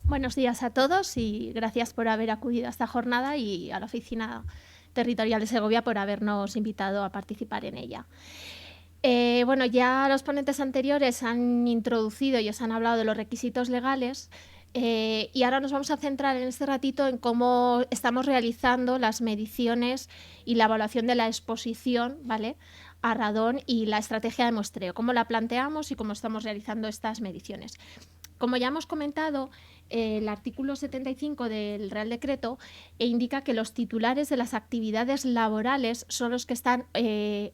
Buenos días a todos y gracias por haber acudido a esta jornada y a la Oficina Territorial de Segovia por habernos invitado a participar en ella. Bueno, ya los ponentes anteriores han introducido y os han hablado de los requisitos legales y ahora nos vamos a centrar en este ratito en cómo estamos realizando las mediciones y la evaluación de la exposición, ¿vale?, a radón y la estrategia de muestreo, cómo la planteamos y cómo estamos realizando estas mediciones. Como ya hemos comentado, el artículo 75 del Real Decreto indica que los titulares de las actividades laborales son los que están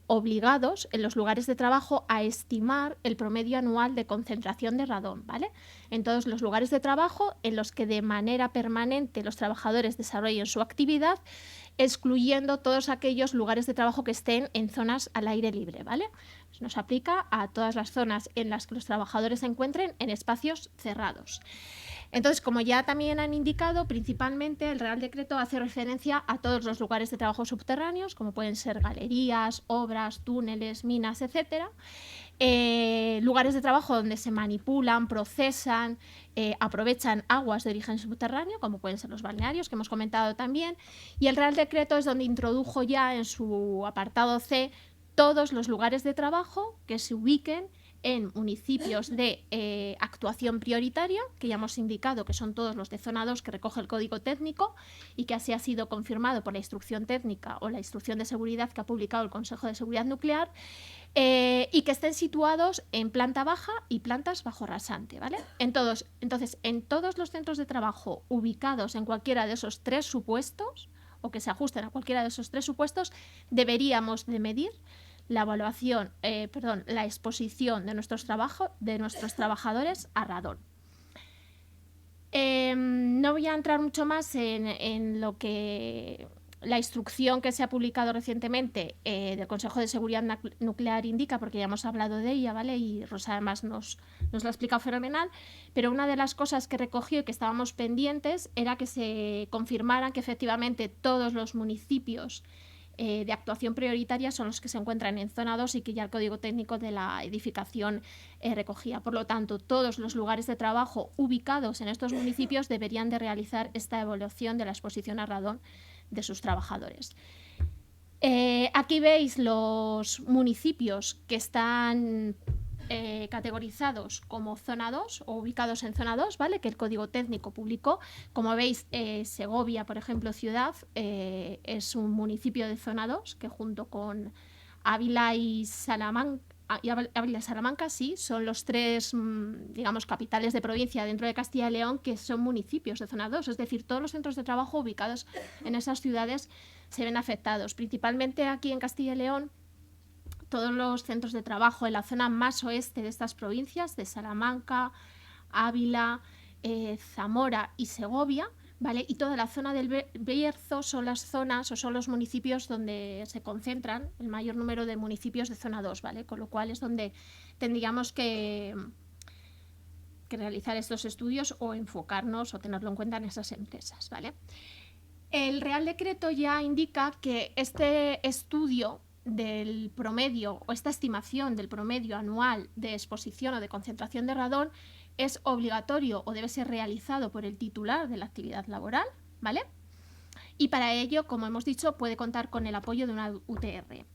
obligados en los lugares de trabajo a estimar el promedio anual de concentración de radón, ¿vale?, en todos los lugares de trabajo en los que de manera permanente los trabajadores desarrollen su actividad, excluyendo todos aquellos lugares de trabajo que estén en zonas al aire libre, ¿vale? Nos aplica a todas las zonas en las que los trabajadores se encuentren en espacios cerrados. Entonces, como ya también han indicado, principalmente el Real Decreto hace referencia a todos los lugares de trabajo subterráneos, como pueden ser galerías, obras, túneles, minas, etcétera. Lugares de trabajo donde se manipulan, procesan, aprovechan aguas de origen subterráneo, como pueden ser los balnearios, que hemos comentado también. Y el Real Decreto es donde introdujo ya en su apartado C todos los lugares de trabajo que se ubiquen en municipios de actuación prioritaria, que ya hemos indicado que son todos los de zona 2 que recoge el Código Técnico y que así ha sido confirmado por la Instrucción Técnica o la Instrucción de Seguridad que ha publicado el Consejo de Seguridad Nuclear, y que estén situados en planta baja y plantas bajo rasante, ¿vale? Entonces, en todos los centros de trabajo ubicados en cualquiera de esos tres supuestos, o que se ajusten a cualquiera de esos tres supuestos, deberíamos de medir la la exposición de nuestros trabajadores a radón. No voy a entrar mucho más en lo que la instrucción que se ha publicado recientemente del Consejo de Seguridad Nuclear indica, porque ya hemos hablado de ella, ¿vale? Y Rosa además nos lo ha explicado fenomenal, pero una de las cosas que recogió y que estábamos pendientes era que se confirmaran que efectivamente todos los municipios de actuación prioritaria son los que se encuentran en zona 2 y que ya el Código Técnico de la edificación recogía. Por lo tanto, todos los lugares de trabajo ubicados en estos municipios deberían de realizar esta evaluación de la exposición a radón de sus trabajadores. Aquí veis los municipios que están categorizados como zona 2 o ubicados en zona 2, ¿vale?, que el Código Técnico publicó. Como veis, Segovia, por ejemplo, ciudad, es un municipio de zona 2 que junto con Ávila y Salamanca, sí, son los tres, digamos, capitales de provincia dentro de Castilla y León que son municipios de zona 2, es decir, todos los centros de trabajo ubicados en esas ciudades se ven afectados. Principalmente aquí en Castilla y León, todos los centros de trabajo en la zona más oeste de estas provincias, de Salamanca, Ávila, Zamora y Segovia, ¿vale?, y toda la zona del Bierzo son las zonas o son los municipios donde se concentran el mayor número de municipios de zona 2, ¿vale?, con lo cual es donde tendríamos que realizar estos estudios o enfocarnos o tenerlo en cuenta en esas empresas, ¿vale? El Real Decreto ya indica que este estudio del promedio o esta estimación del promedio anual de exposición o de concentración de radón es obligatorio o debe ser realizado por el titular de la actividad laboral, ¿vale? Y para ello, como hemos dicho, puede contar con el apoyo de una UTR.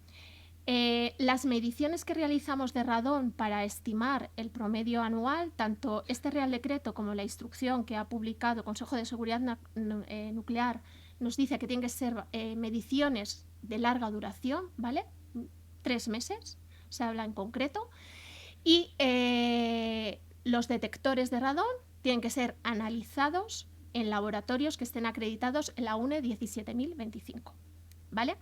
Las mediciones que realizamos de radón para estimar el promedio anual, tanto este Real Decreto como la instrucción que ha publicado el Consejo de Seguridad Nuclear nos dice que tienen que ser mediciones de larga duración, ¿vale? 3 meses, se habla en concreto, y los detectores de radón tienen que ser analizados en laboratorios que estén acreditados en la UNE 17025, ¿vale?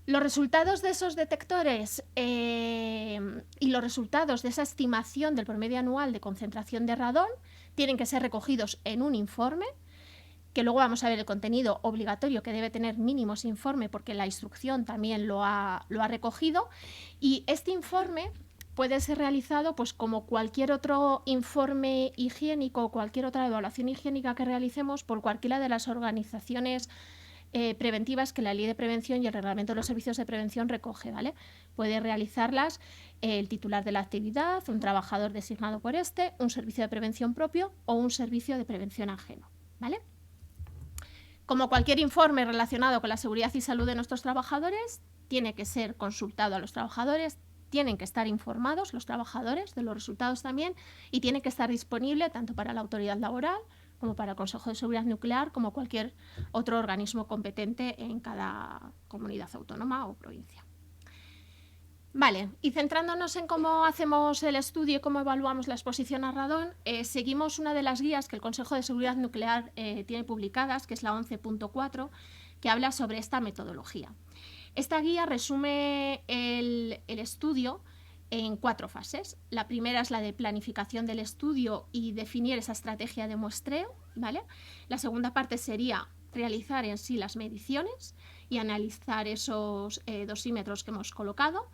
Los resultados de esos detectores y los resultados de esa estimación del promedio anual de concentración de radón tienen que ser recogidos en un informe, que luego vamos a ver el contenido obligatorio que debe tener mínimos informe porque la instrucción también lo ha recogido, y este informe puede ser realizado pues como cualquier otro informe higiénico o cualquier otra evaluación higiénica que realicemos por cualquiera de las organizaciones preventivas que la Ley de Prevención y el Reglamento de los Servicios de Prevención recoge, ¿vale? Puede realizarlas el titular de la actividad, un trabajador designado por este, un servicio de prevención propio o un servicio de prevención ajeno, ¿vale? Como cualquier informe relacionado con la seguridad y salud de nuestros trabajadores, tiene que ser consultado a los trabajadores, tienen que estar informados los trabajadores de los resultados también y tiene que estar disponible tanto para la autoridad laboral como para el Consejo de Seguridad Nuclear, como cualquier otro organismo competente en cada comunidad autónoma o provincia. Vale, y centrándonos en cómo hacemos el estudio y cómo evaluamos la exposición a radón, seguimos una de las guías que el Consejo de Seguridad Nuclear tiene publicadas, que es la 11.4, que habla sobre esta metodología. Esta guía resume el estudio en 4 fases. La primera es la de planificación del estudio y definir esa estrategia de muestreo, ¿vale? La segunda parte sería realizar en sí las mediciones y analizar esos dosímetros que hemos colocado.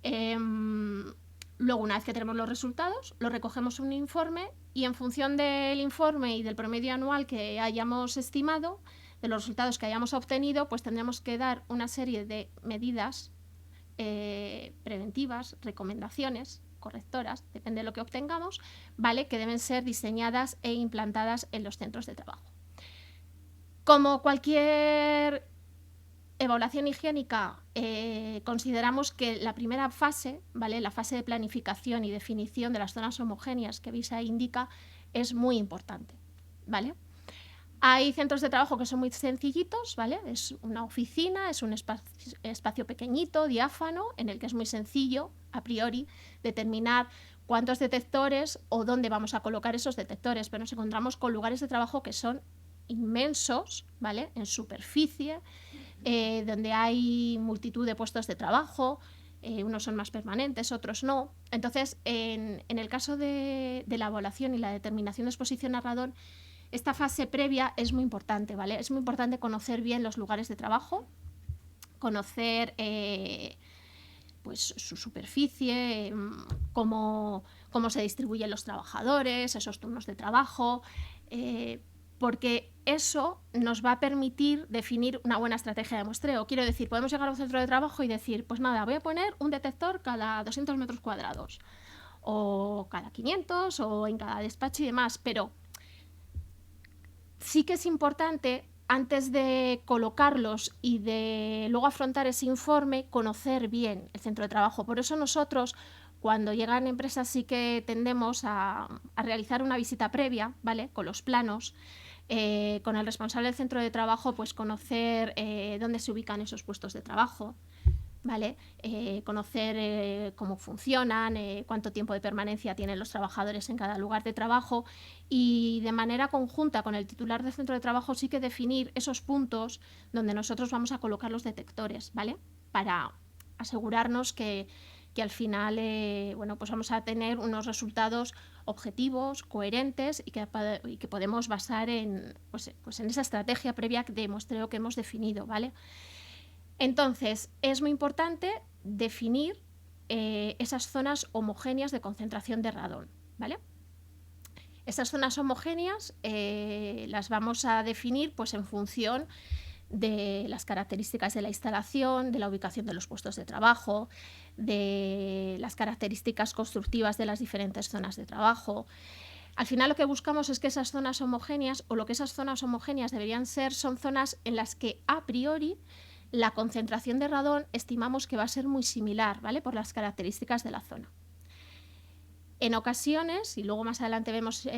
Luego, una vez que tenemos los resultados, lo recogemos en un informe y en función del informe y del promedio anual que hayamos estimado, de los resultados que hayamos obtenido, pues tendremos que dar una serie de medidas preventivas, recomendaciones, correctoras, depende de lo que obtengamos, ¿vale? Que deben ser diseñadas e implantadas en los centros de trabajo. Como cualquier evaluación higiénica, consideramos que la primera fase, ¿vale? La fase de planificación y definición de las zonas homogéneas que veis ahí indica, es muy importante, ¿vale? Hay centros de trabajo que son muy sencillitos, ¿vale? Es una oficina, es un espacio pequeñito, diáfano, en el que es muy sencillo, a priori, determinar cuántos detectores o dónde vamos a colocar esos detectores, pero nos encontramos con lugares de trabajo que son inmensos, ¿vale? En superficie, donde hay multitud de puestos de trabajo, unos son más permanentes, otros no. Entonces, en el caso de la evaluación y la determinación de exposición a radón, esta fase previa es muy importante, ¿vale? Es muy importante conocer bien los lugares de trabajo, conocer pues su superficie, cómo se distribuyen los trabajadores, esos turnos de trabajo, porque eso nos va a permitir definir una buena estrategia de muestreo. Quiero decir, podemos llegar a un centro de trabajo y decir, pues nada, voy a poner un detector cada 200 metros cuadrados, o cada 500, o en cada despacho y demás, pero sí que es importante, antes de colocarlos y de luego afrontar ese informe, conocer bien el centro de trabajo. Por eso nosotros, cuando llegan empresas, sí que tendemos a realizar una visita previa, ¿vale? Con los planos, con el responsable del centro de trabajo, pues conocer dónde se ubican esos puestos de trabajo, ¿vale? Conocer cómo funcionan, cuánto tiempo de permanencia tienen los trabajadores en cada lugar de trabajo y de manera conjunta con el titular del centro de trabajo sí que definir esos puntos donde nosotros vamos a colocar los detectores, ¿vale? Para asegurarnos que al final bueno, pues vamos a tener unos resultados objetivos, coherentes y que podemos basar en, pues en esa estrategia previa de muestreo que hemos definido, ¿vale? Entonces, es muy importante definir esas zonas homogéneas de concentración de radón, ¿vale? Esas zonas homogéneas las vamos a definir pues, en función de las características de la instalación, de la ubicación de los puestos de trabajo, de las características constructivas de las diferentes zonas de trabajo. Al final lo que buscamos es que esas zonas homogéneas, o lo que esas zonas homogéneas deberían ser, son zonas en las que a priori la concentración de radón estimamos que va a ser muy similar, ¿vale? Por las características de la zona. En ocasiones, y luego más adelante vemos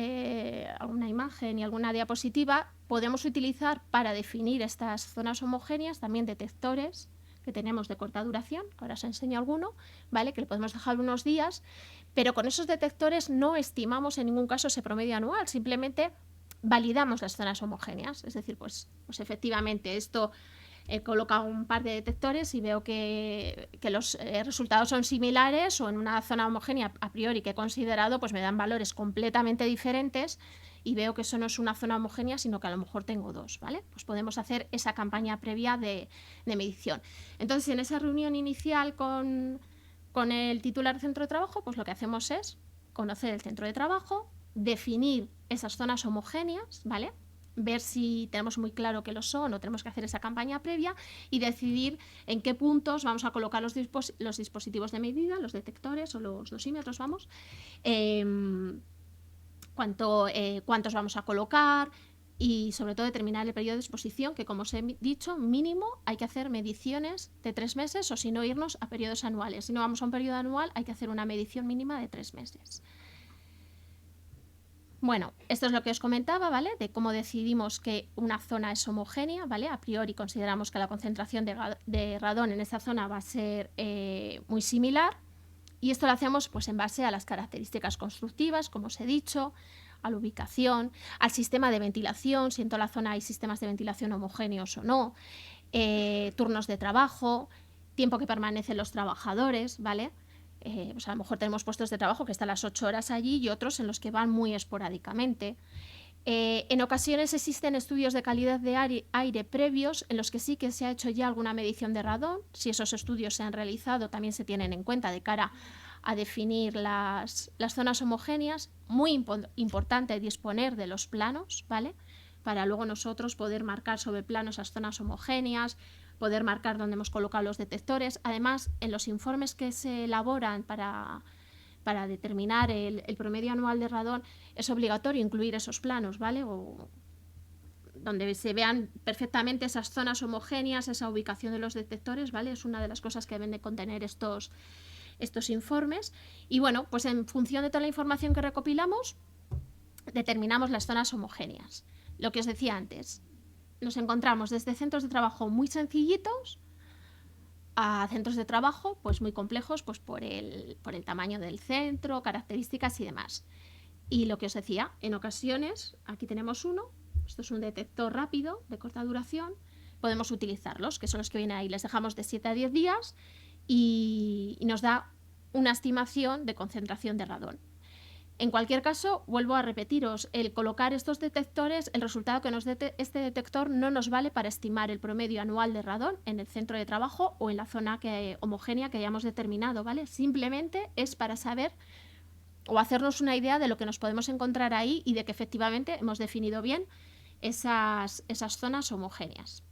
alguna imagen y alguna diapositiva, podemos utilizar para definir estas zonas homogéneas también detectores que tenemos de corta duración, ahora os enseño alguno, ¿vale? Que le podemos dejar unos días, pero con esos detectores no estimamos en ningún caso ese promedio anual, simplemente validamos las zonas homogéneas, es decir, pues efectivamente esto he colocado un par de detectores y veo que los resultados son similares, o en una zona homogénea a priori que he considerado, pues me dan valores completamente diferentes y veo que eso no es una zona homogénea, sino que a lo mejor tengo dos, ¿vale? Pues podemos hacer esa campaña previa de medición. Entonces, en esa reunión inicial con el titular del centro de trabajo, pues lo que hacemos es conocer el centro de trabajo, definir esas zonas homogéneas, ¿vale? ver si tenemos muy claro que lo son o tenemos que hacer esa campaña previa y decidir en qué puntos vamos a colocar los dispositivos de medida, los detectores o los dosímetros, vamos, cuántos vamos a colocar y sobre todo determinar el periodo de exposición, que como os he dicho, mínimo hay que hacer mediciones de 3 meses o si no irnos a periodos anuales. Si no vamos a un periodo anual hay que hacer una medición mínima de 3 meses. Bueno, esto es lo que os comentaba, ¿vale? De cómo decidimos que una zona es homogénea, ¿vale? A priori consideramos que la concentración de radón en esa zona va a ser muy similar y esto lo hacemos pues en base a las características constructivas, como os he dicho, a la ubicación, al sistema de ventilación, si en toda la zona hay sistemas de ventilación homogéneos o no, turnos de trabajo, tiempo que permanecen los trabajadores, ¿vale? Pues a lo mejor tenemos puestos de trabajo que están las 8 horas allí y otros en los que van muy esporádicamente. En ocasiones existen estudios de calidad de aire previos en los que sí que se ha hecho ya alguna medición de radón. Si esos estudios se han realizado, también se tienen en cuenta de cara a definir las zonas homogéneas. Muy importante disponer de los planos, ¿vale? Para luego nosotros poder marcar sobre plano esas zonas homogéneas, poder marcar dónde hemos colocado los detectores. Además, en los informes que se elaboran para determinar el promedio anual de radón, es obligatorio incluir esos planos, ¿vale? O donde se vean perfectamente esas zonas homogéneas, esa ubicación de los detectores, ¿vale? Es una de las cosas que deben de contener estos informes. Y bueno, pues en función de toda la información que recopilamos, determinamos las zonas homogéneas. Lo que os decía antes, nos encontramos desde centros de trabajo muy sencillitos a centros de trabajo pues muy complejos pues por el tamaño del centro, características y demás. Y lo que os decía, en ocasiones, aquí tenemos uno, esto es un detector rápido de corta duración, podemos utilizarlos, que son los que vienen ahí, les dejamos de 7 a 10 días y nos da una estimación de concentración de radón. En cualquier caso, vuelvo a repetiros, el colocar estos detectores, el resultado que nos dé este detector no nos vale para estimar el promedio anual de radón en el centro de trabajo o en la zona homogénea que hayamos determinado, ¿vale? Simplemente es para saber o hacernos una idea de lo que nos podemos encontrar ahí y de que efectivamente hemos definido bien esas zonas homogéneas.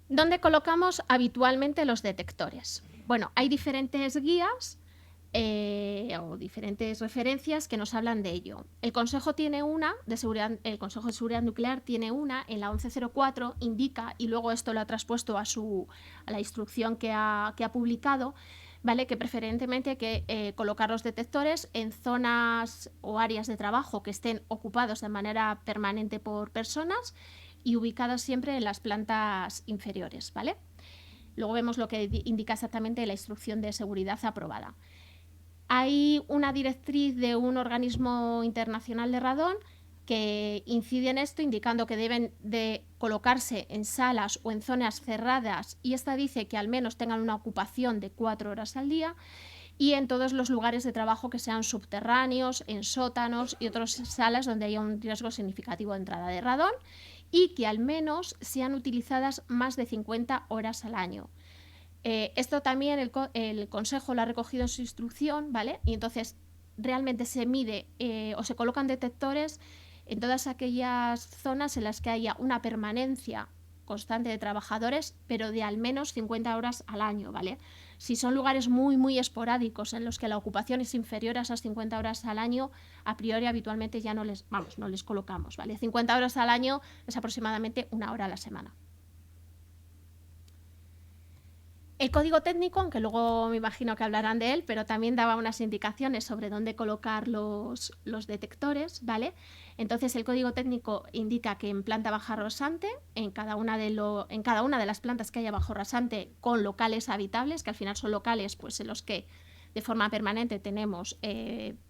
¿Dónde colocamos habitualmente los detectores? Bueno, hay diferentes guías o diferentes referencias que nos hablan de ello. El Consejo tiene una, el Consejo de Seguridad Nuclear tiene una, en la 1104 indica, y luego esto lo ha traspuesto a la instrucción que ha publicado, ¿vale? Que preferentemente hay que colocar los detectores en zonas o áreas de trabajo que estén ocupados de manera permanente por personas y ubicados siempre en las plantas inferiores, ¿vale? Luego vemos lo que indica exactamente la instrucción de seguridad aprobada. Hay una directriz de un organismo internacional de radón que incide en esto, indicando que deben de colocarse en salas o en zonas cerradas, y esta dice que al menos tengan una ocupación de 4 horas al día, y en todos los lugares de trabajo que sean subterráneos, en sótanos y otras salas donde haya un riesgo significativo de entrada de radón, y que al menos sean utilizadas más de 50 horas al año. Esto también el Consejo lo ha recogido en su instrucción, ¿vale? Y entonces realmente se mide o se colocan detectores en todas aquellas zonas en las que haya una permanencia constante de trabajadores, pero de al menos 50 horas al año, ¿vale? Si son lugares muy, muy esporádicos en los que la ocupación es inferior a esas 50 horas al año, a priori habitualmente ya no les colocamos, ¿vale? 50 horas al año es aproximadamente 1 hora a la semana. El código técnico, aunque luego me imagino que hablarán de él, pero también daba unas indicaciones sobre dónde colocar los detectores, ¿vale? Entonces el código técnico indica que en planta baja rasante, en cada una de las plantas que haya bajo rasante con locales habitables, que al final son locales pues en los que de forma permanente tenemos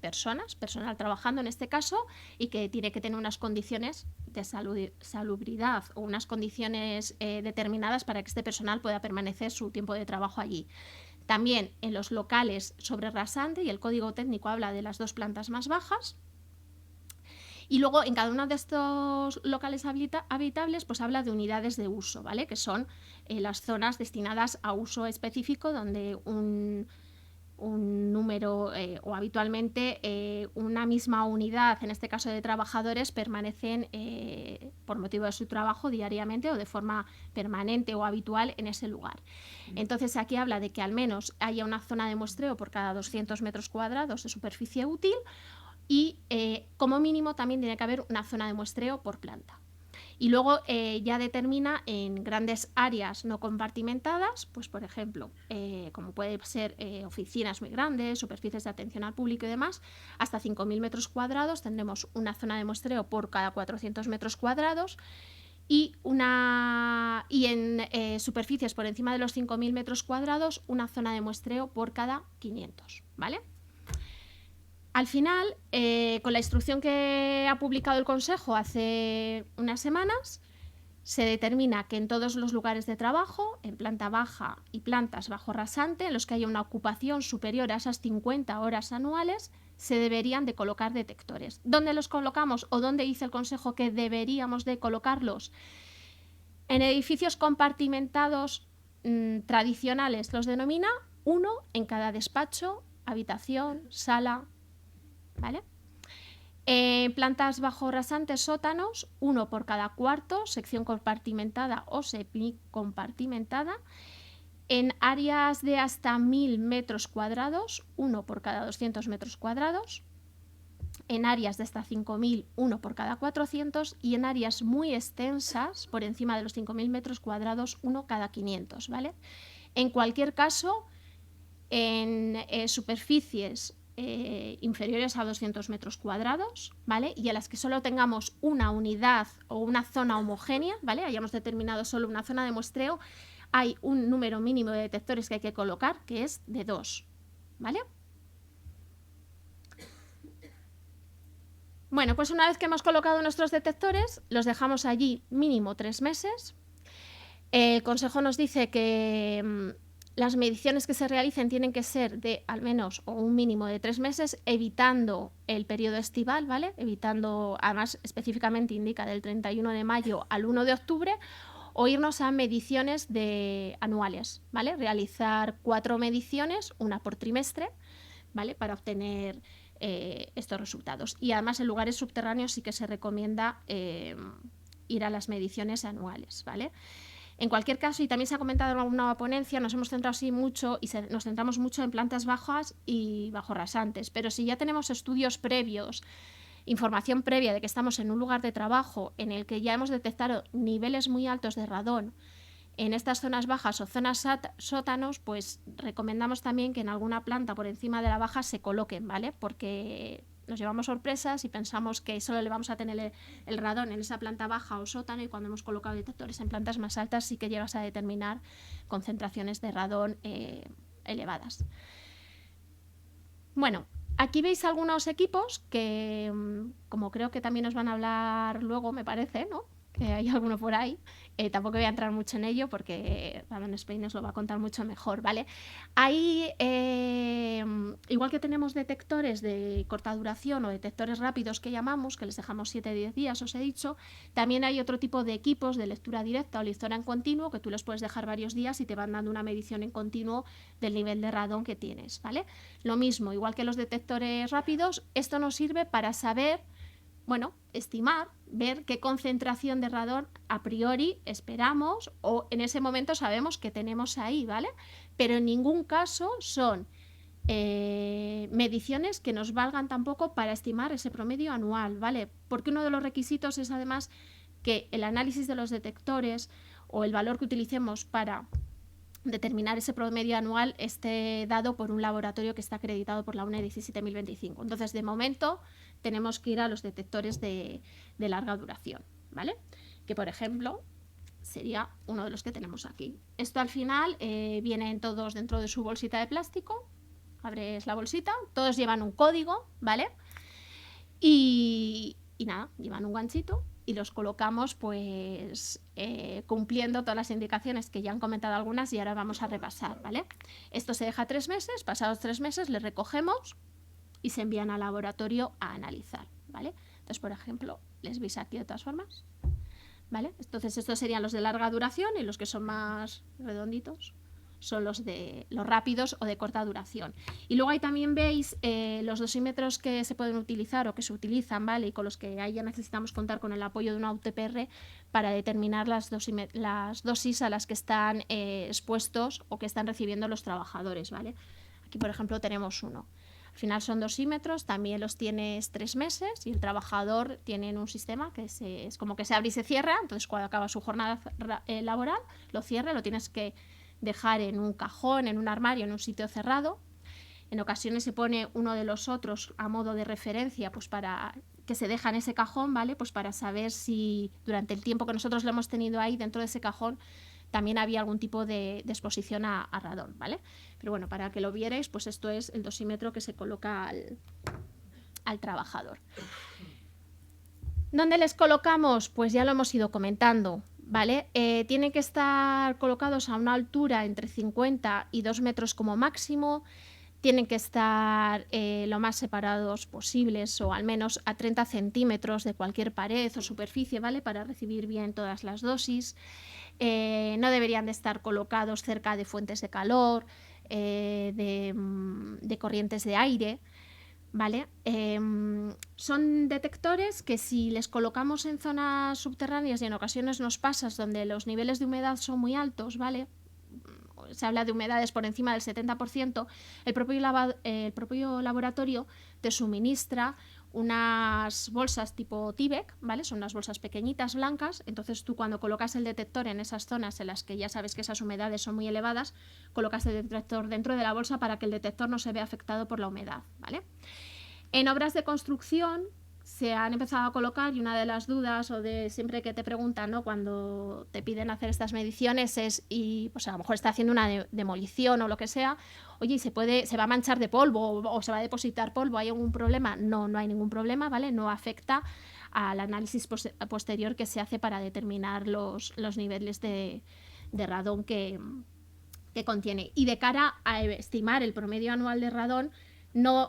personal trabajando en este caso, y que tiene que tener unas condiciones de salubridad o unas condiciones determinadas para que este personal pueda permanecer su tiempo de trabajo allí. También en los locales sobre rasante, y el código técnico habla de las 2 plantas más bajas. Y luego en cada uno de estos locales habitables pues habla de unidades de uso, ¿vale? Que son las zonas destinadas a uso específico donde un un número o habitualmente una misma unidad, en este caso de trabajadores, permanecen por motivo de su trabajo diariamente o de forma permanente o habitual en ese lugar. Entonces aquí habla de que al menos haya una zona de muestreo por cada 200 metros cuadrados de superficie útil y como mínimo también tiene que haber una zona de muestreo por planta. Y luego ya determina en grandes áreas no compartimentadas, pues por ejemplo, como puede ser oficinas muy grandes, superficies de atención al público y demás, hasta 5.000 metros cuadrados tendremos una zona de muestreo por cada 400 metros cuadrados y en superficies por encima de los 5.000 metros cuadrados una zona de muestreo por cada 500, ¿vale? Al final, con la instrucción que ha publicado el Consejo hace unas semanas, se determina que en todos los lugares de trabajo, en planta baja y plantas bajo rasante, en los que haya una ocupación superior a esas 50 horas anuales, se deberían de colocar detectores. ¿Dónde los colocamos o dónde dice el Consejo que deberíamos de colocarlos? En edificios compartimentados tradicionales los denomina uno en cada despacho, habitación, sala, ¿vale? Plantas bajo rasantes, sótanos, uno por cada cuarto, sección compartimentada o semicompartimentada. En áreas de hasta 1.000 metros cuadrados, uno por cada 200 metros cuadrados. En áreas de hasta 5.000, uno por cada 400. Y en áreas muy extensas, por encima de los 5.000 metros cuadrados, uno cada 500, ¿vale? En cualquier caso, en superficies inferiores a 200 metros cuadrados, ¿vale? Y a las que solo tengamos una unidad o una zona homogénea, ¿vale? Hayamos determinado solo una zona de muestreo, hay un número mínimo de detectores que hay que colocar, que es de 2, ¿vale? Bueno, pues una vez que hemos colocado nuestros detectores, los dejamos allí mínimo 3 meses. El Consejo nos dice que las mediciones que se realicen tienen que ser de al menos o un mínimo de 3 meses, evitando el periodo estival, ¿vale? Evitando, además específicamente indica del 31 de mayo al 1 de octubre, o irnos a mediciones anuales, ¿vale? Realizar 4 mediciones, una por trimestre, ¿vale? Para obtener estos resultados. Y además en lugares subterráneos sí que se recomienda ir a las mediciones anuales, ¿vale? En cualquier caso, y también se ha comentado en alguna ponencia, nos hemos centrado así mucho y nos centramos mucho en plantas bajas y bajo rasantes, pero si ya tenemos estudios previos, información previa de que estamos en un lugar de trabajo en el que ya hemos detectado niveles muy altos de radón en estas zonas bajas o zonas sótanos, pues recomendamos también que en alguna planta por encima de la baja se coloquen, ¿vale? Porque nos llevamos sorpresas y pensamos que solo le vamos a tener el radón en esa planta baja o sótano, y cuando hemos colocado detectores en plantas más altas sí que llegas a determinar concentraciones de radón elevadas. Bueno, aquí veis algunos equipos que, como creo que también nos van a hablar luego, me parece, ¿no? Que hay alguno por ahí. Tampoco voy a entrar mucho en ello porque Radon Spain nos lo va a contar mucho mejor, ¿vale? Ahí, igual que tenemos detectores de corta duración o detectores rápidos que llamamos, que les dejamos 7-10 días, os he dicho, también hay otro tipo de equipos de lectura directa o lectura en continuo que tú los puedes dejar varios días y te van dando una medición en continuo del nivel de radón que tienes, ¿vale? Lo mismo, igual que los detectores rápidos, esto nos sirve para saber, bueno, estimar, ver qué concentración de radón a priori esperamos o en ese momento sabemos que tenemos ahí, ¿vale? Pero en ningún caso son mediciones que nos valgan tampoco para estimar ese promedio anual, ¿vale? Porque uno de los requisitos es además que el análisis de los detectores o el valor que utilicemos para determinar ese promedio anual esté dado por un laboratorio que está acreditado por la UNE 17025. Entonces, de momento, tenemos que ir a los detectores de larga duración, ¿vale? Que, por ejemplo, sería uno de los que tenemos aquí. Esto al final vienen todos dentro de su bolsita de plástico. Abres la bolsita, todos llevan un código, ¿vale? Y nada, llevan un ganchito y los colocamos pues cumpliendo todas las indicaciones que ya han comentado algunas y ahora vamos a repasar, ¿vale? Esto se deja 3 meses, pasados 3 meses les recogemos y se envían al laboratorio a analizar, ¿vale? Entonces, por ejemplo, les veis aquí de todas formas, ¿vale? Entonces estos serían los de larga duración y los que son más redonditos son los rápidos o de corta duración. Y luego ahí también veis los dosímetros que se pueden utilizar o que se utilizan, ¿vale? Y con los que ahí ya necesitamos contar con el apoyo de una UTPR para determinar las dosis a las que están expuestos o que están recibiendo los trabajadores, ¿vale? Aquí, por ejemplo, tenemos uno. Al final son dosímetros, también los tienes 3 meses y el trabajador tiene un sistema que es como que se abre y se cierra. Entonces, cuando acaba su jornada laboral, lo cierra, lo tienes que dejar en un cajón, en un armario, en un sitio cerrado. En ocasiones se pone uno de los otros a modo de referencia, pues para que se deja en ese cajón, ¿vale? Pues para saber si durante el tiempo que nosotros lo hemos tenido ahí dentro de ese cajón también había algún tipo de exposición a radón, ¿vale? Pero bueno, para que lo vierais, pues esto es el dosímetro que se coloca al trabajador. ¿Dónde les colocamos? Pues ya lo hemos ido comentando, ¿vale? Tienen que estar colocados a una altura entre 50 y 2 metros como máximo. Tienen que estar lo más separados posibles o al menos a 30 centímetros de cualquier pared o superficie, ¿vale? Para recibir bien todas las dosis. No deberían de estar colocados cerca de fuentes de calor, de corrientes de aire, ¿vale? Son detectores que si les colocamos en zonas subterráneas, y en ocasiones nos pasa donde los niveles de humedad son muy altos, ¿vale? Se habla de humedades por encima del 70%, el propio laboratorio te suministra unas bolsas tipo Tyvek, ¿vale? Son unas bolsas pequeñitas blancas. Entonces tú, cuando colocas el detector en esas zonas en las que ya sabes que esas humedades son muy elevadas, colocas el detector dentro de la bolsa para que el detector no se vea afectado por la humedad, ¿vale? En obras de construcción se han empezado a colocar, y una de las dudas o de siempre que te preguntan, ¿no?, cuando te piden hacer estas mediciones es, y pues a lo mejor está haciendo una demolición o lo que sea, oye, ¿y se va a manchar de polvo o se va a depositar polvo? ¿Hay algún problema? No, no hay ningún problema, ¿vale? No afecta al análisis posterior que se hace para determinar los niveles de radón que contiene. Y de cara a estimar el promedio anual de radón,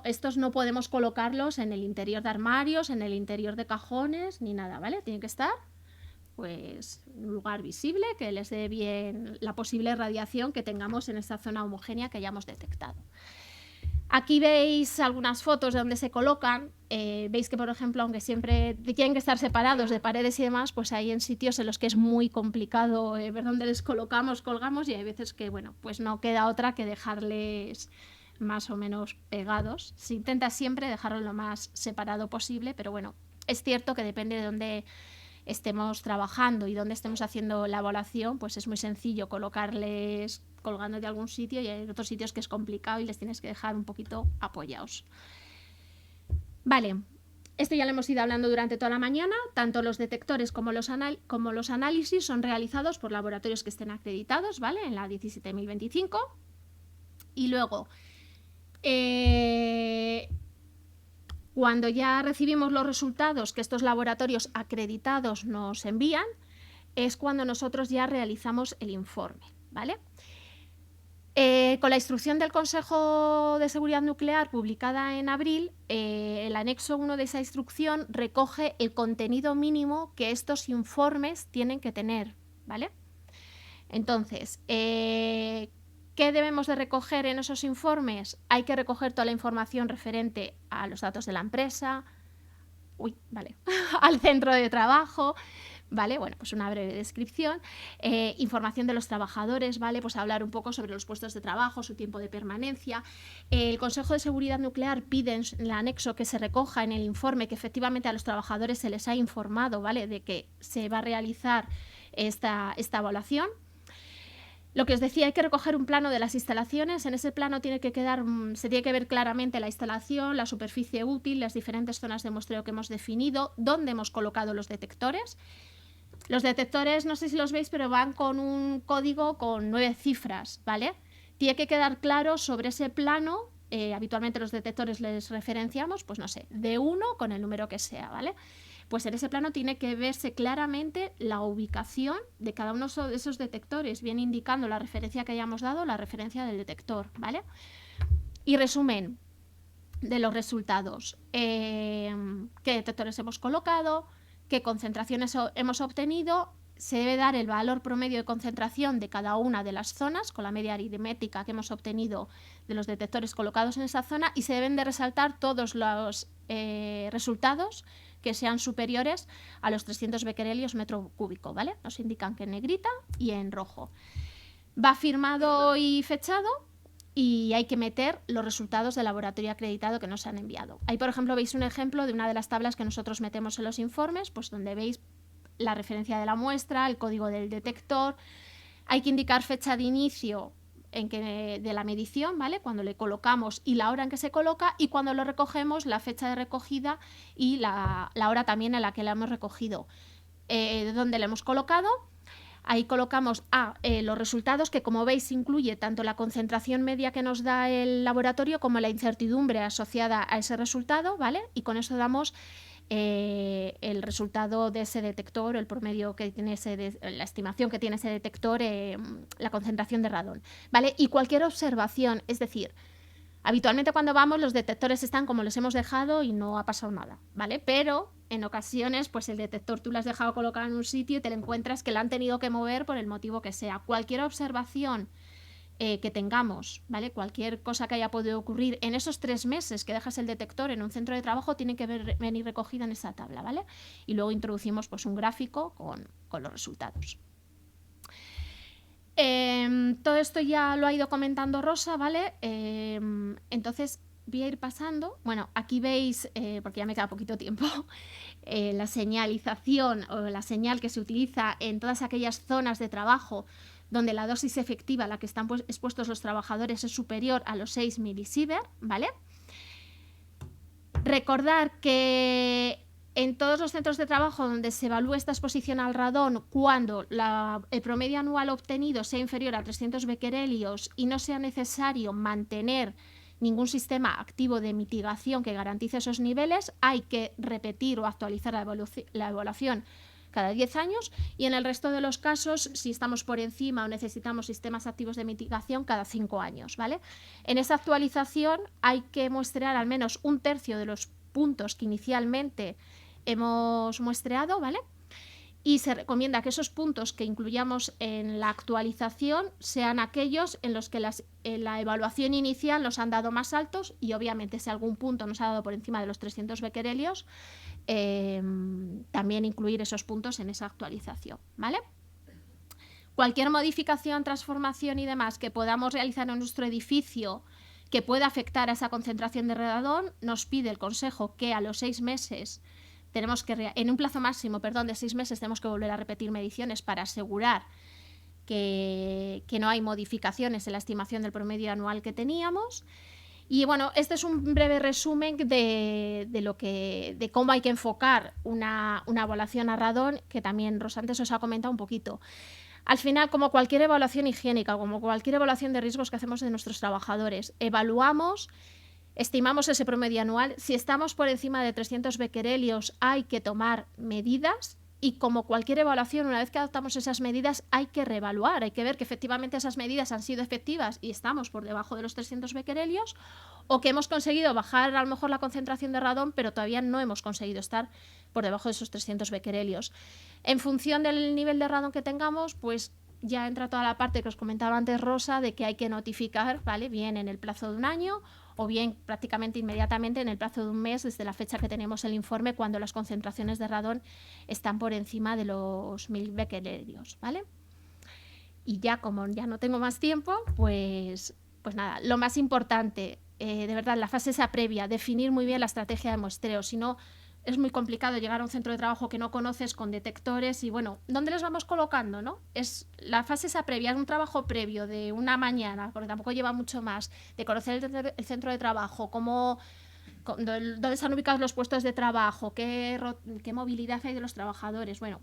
estos no podemos colocarlos en el interior de armarios, en el interior de cajones, ni nada, ¿vale? Tienen que estar pues en un lugar visible que les dé bien la posible radiación que tengamos en esta zona homogénea que hayamos detectado. Aquí veis algunas fotos de donde se colocan. Veis que, por ejemplo, aunque siempre tienen que estar separados de paredes y demás, pues hay en sitios en los que es muy complicado ver dónde les colgamos, y hay veces que, bueno, pues no queda otra que dejarles más o menos pegados. Se intenta siempre dejarlo lo más separado posible, pero bueno, es cierto que depende de dónde estemos trabajando y dónde estemos haciendo la evaluación, pues es muy sencillo colocarles colgando de algún sitio, y hay otros sitios que es complicado y les tienes que dejar un poquito apoyados. Vale, esto ya lo hemos ido hablando durante toda la mañana. Tanto los detectores como los análisis son realizados por laboratorios que estén acreditados, ¿vale?, en la 17025. Y luego, cuando ya recibimos los resultados que estos laboratorios acreditados nos envían, es cuando nosotros ya realizamos el informe, ¿vale? Con la instrucción del Consejo de Seguridad Nuclear publicada en abril, el anexo 1 de esa instrucción recoge el contenido mínimo que estos informes tienen que tener, ¿vale? Entonces, ¿qué debemos de recoger en esos informes? Hay que recoger toda la información referente a los datos de la empresa, al centro de trabajo, ¿vale? Bueno, pues una breve descripción, información de los trabajadores, ¿vale? Pues hablar un poco sobre los puestos de trabajo, su tiempo de permanencia. El Consejo de Seguridad Nuclear pide en el anexo que se recoja en el informe que efectivamente a los trabajadores se les ha informado, ¿vale?, de que se va a realizar esta evaluación. Lo que os decía, hay que recoger un plano de las instalaciones. En ese plano se tiene que ver claramente la instalación, la superficie útil, las diferentes zonas de muestreo que hemos definido, dónde hemos colocado los detectores. Los detectores, no sé si los veis, pero van con un código con 9 cifras, ¿vale? Tiene que quedar claro sobre ese plano. Habitualmente los detectores les referenciamos, pues no sé, de 1 con el número que sea, ¿vale? Pues en ese plano tiene que verse claramente la ubicación de cada uno de esos detectores, bien indicando la referencia que hayamos dado, la referencia del detector, ¿vale? Y resumen de los resultados: qué detectores hemos colocado, qué concentraciones hemos obtenido, se debe dar el valor promedio de concentración de cada una de las zonas con la media aritmética que hemos obtenido de los detectores colocados en esa zona y se deben de resaltar todos los resultados que sean superiores a los 300 becquerelios metro cúbico, ¿vale? Nos indican que en negrita y en rojo. Va firmado y fechado y hay que meter los resultados del laboratorio acreditado que nos han enviado. Ahí, por ejemplo, veis un ejemplo de una de las tablas que nosotros metemos en los informes, pues donde veis la referencia de la muestra, el código del detector. Hay que indicar fecha de inicio de la medición, ¿vale? Cuando le colocamos y la hora en que se coloca, y cuando lo recogemos, la fecha de recogida y la hora también en la que la hemos recogido. ¿Dónde la hemos colocado? Ahí colocamos los resultados, que como veis incluye tanto la concentración media que nos da el laboratorio como la incertidumbre asociada a ese resultado, ¿vale? Y con eso damos el resultado de ese detector, el promedio que tiene la estimación que tiene ese detector, la concentración de radón, ¿vale? Y cualquier observación, es decir, habitualmente cuando vamos los detectores están como los hemos dejado y no ha pasado nada, ¿vale? Pero en ocasiones pues el detector tú lo has dejado colocado en un sitio y te lo encuentras que lo han tenido que mover por el motivo que sea. Cualquier observación que tengamos, ¿vale? Cualquier cosa que haya podido ocurrir en esos 3 meses que dejas el detector en un centro de trabajo tiene que venir recogida en esa tabla, ¿vale? Y luego introducimos pues un gráfico con los resultados. Todo esto ya lo ha ido comentando Rosa, ¿vale? Entonces voy a ir pasando. Bueno, aquí veis, porque ya me queda poquito tiempo, la señalización o la señal que se utiliza en todas aquellas zonas de trabajo donde la dosis efectiva a la que están expuestos los trabajadores es superior a los 6 milisievert, ¿vale? Recordar que en todos los centros de trabajo donde se evalúe esta exposición al radón, cuando el promedio anual obtenido sea inferior a 300 becquerelios y no sea necesario mantener ningún sistema activo de mitigación que garantice esos niveles, hay que repetir o actualizar la evaluación cada 10 años, y en el resto de los casos, si estamos por encima o necesitamos sistemas activos de mitigación, cada 5 años, ¿vale? En esa actualización hay que muestrear al menos 1/3 de los puntos que inicialmente hemos muestreado, ¿vale? Y se recomienda que esos puntos que incluyamos en la actualización sean aquellos en los que en la evaluación inicial nos han dado más altos, y obviamente si algún punto nos ha dado por encima de los 300 becquerelios, también incluir esos puntos en esa actualización, ¿vale? Cualquier modificación, transformación y demás que podamos realizar en nuestro edificio que pueda afectar a esa concentración de radón, nos pide el consejo que a los 6 meses tenemos que, en un plazo máximo, de 6 meses, tenemos que volver a repetir mediciones para asegurar que no hay modificaciones en la estimación del promedio anual que teníamos. Y bueno, este es un breve resumen de cómo hay que enfocar una evaluación a radón, que también Rosa antes os ha comentado un poquito. Al final, como cualquier evaluación higiénica, como cualquier evaluación de riesgos que hacemos de nuestros trabajadores, evaluamos, estimamos ese promedio anual. Si estamos por encima de 300 becquerelios, hay que tomar medidas. Y como cualquier evaluación, una vez que adoptamos esas medidas, hay que reevaluar, hay que ver que efectivamente esas medidas han sido efectivas y estamos por debajo de los 300 becquerelios, o que hemos conseguido bajar a lo mejor la concentración de radón, pero todavía no hemos conseguido estar por debajo de esos 300 becquerelios. En función del nivel de radón que tengamos, pues ya entra toda la parte que os comentaba antes Rosa, de que hay que notificar, ¿vale? Bien en el plazo de 1 año, o bien prácticamente inmediatamente en el plazo de 1 mes desde la fecha que tenemos el informe, cuando las concentraciones de radón están por encima de los 1000 becquerelios, ¿vale? Y ya, como ya no tengo más tiempo, pues nada, lo más importante, de verdad, la fase esa previa, definir muy bien la estrategia de muestreo. Si no, es muy complicado llegar a un centro de trabajo que no conoces con detectores y, bueno, ¿dónde los vamos colocando, no? Es la fase esa previa, es un trabajo previo de una mañana, porque tampoco lleva mucho más, de conocer el centro de trabajo, dónde están ubicados los puestos de trabajo, qué movilidad hay de los trabajadores, bueno,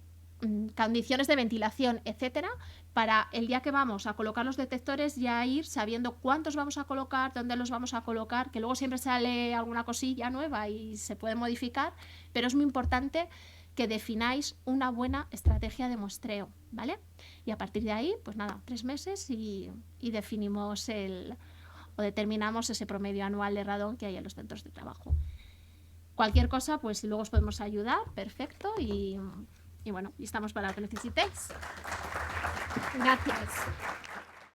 condiciones de ventilación, etcétera, para el día que vamos a colocar los detectores ya ir sabiendo cuántos vamos a colocar, dónde los vamos a colocar, que luego siempre sale alguna cosilla nueva y se puede modificar, pero es muy importante que defináis una buena estrategia de muestreo, ¿vale? Y a partir de ahí, pues nada, 3 meses y definimos o determinamos ese promedio anual de radón que hay en los centros de trabajo. Cualquier cosa, pues si luego os podemos ayudar, perfecto, y y bueno, y estamos para lo que necesitéis. Gracias.